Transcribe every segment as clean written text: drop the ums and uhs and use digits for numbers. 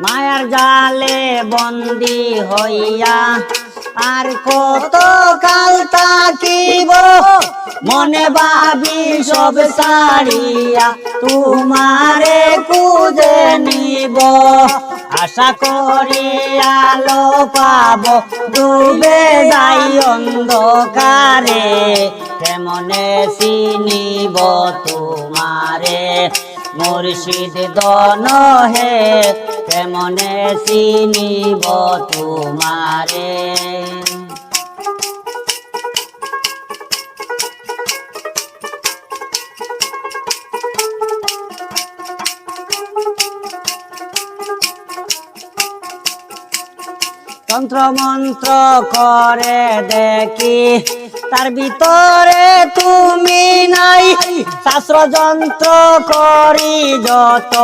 মায়ার জালে বন্দি হইয়া আর কত কাল থাকিব মনে ভাবি সব ছাড়িয়া তোমারে খুঁজে নিব আশা করি আলো পাব ডুবে যাই অন্ধকারে কেমনে চিনিব তোমারে মুর্শিদ দন হে কেমনে চিনিব তোমারে তন্ত্র মন্ত্র করে দেখি তার ভিতরে তুমি নাই শাস্ত্র যন্ত্র করি যত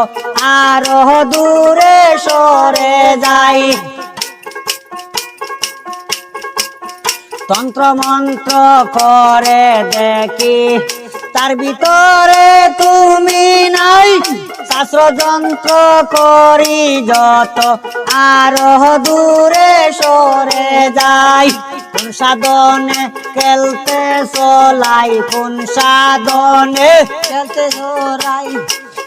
আরো দূরে সরে যাই তন্ত্র মন্ত্র করে দেখি তার ভিতরে তুমি নাই শাস্ত্র যন্ত্র করি যত আরো দূরে সরে যাই কোন সাধনে খেলতে চলাই কোন সাধনে খেলতে চলাই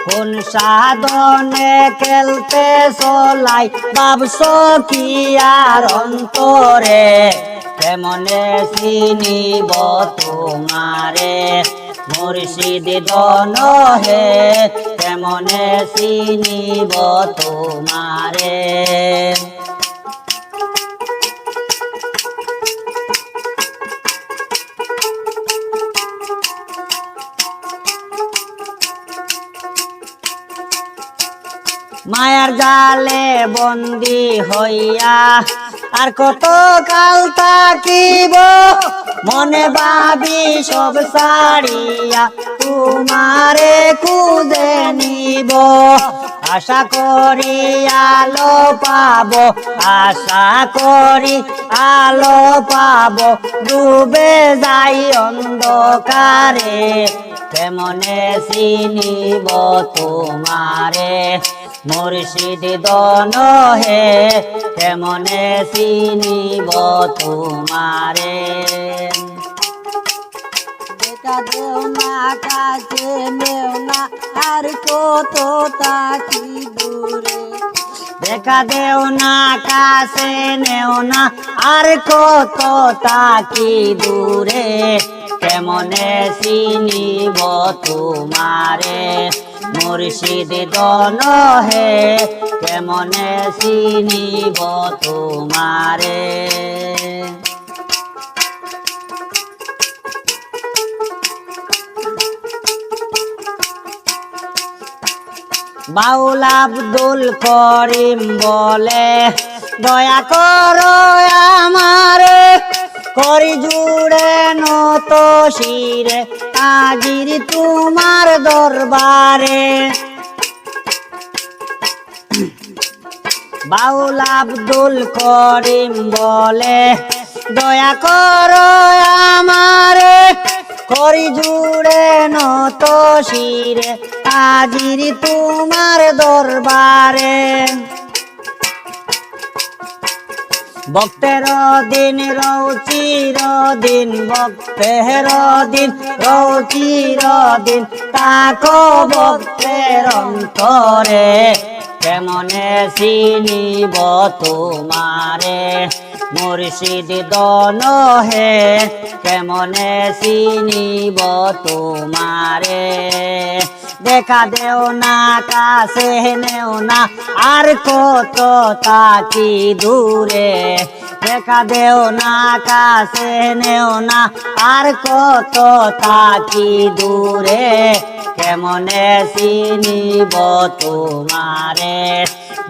কোন সাধনে খেলতে চলাই ভাবছ কি আর অন্তরে কেমনে চিনিব তোমারে মুর্শিদ দন হে কেমনে চিনিব তোমারে মায়ার জালে বন্দি হইয়া আর কত কাল থাকিব মনে ভাবি সব ছাড়িয়া তোমারে খুঁজে নিব আশা করি আলো পাব আশা করি আলো পাব ডুবে যাই অন্ধকারে কেমনে চিনিব তোমারে মুর্শিদ দন হে কেমনে চিনিব তোমারে দেখা দেও না কাছে নেও না আর কত তাকি দূরে দেখা দেও না কাছে নেও না আর কত তাকি দূরে কেমনে চিনিব তোমারে মুর্শিদ দন হে কেমনে চিনিব তোমারে বাউল আব্দুল করিম বলে দয়া করো আমারে করি জুড়ে নত শিরে হাজির তোমার দরবারে বাউল আব্দুল করিম বলে দয়া করো আমারে করি জুড়ে নত শিরে হাজির তোমার দরবারে ভক্তের দিন রৌচির দিন ভক্তের দিন রৌচির দিন তাকো ভক্তের অন্তরে কেমনে চিনিব তোমারে মুর্শিদ দন হে কেমনে চিনিব তোমারে দেখা দেও না কাছে নেও না আর কত তাকি দূরে দেখা দেও না কাছে নেও না আর কত তাকি দূরে কেমনে চিনিব তোমারে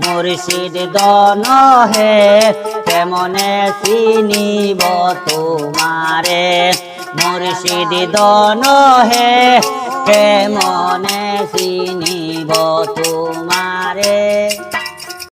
মুর্শিদ দন হে কেমনে চিনিব তোমারে মুর্শিদ দন হে কেমনে চিনিব তোমারে।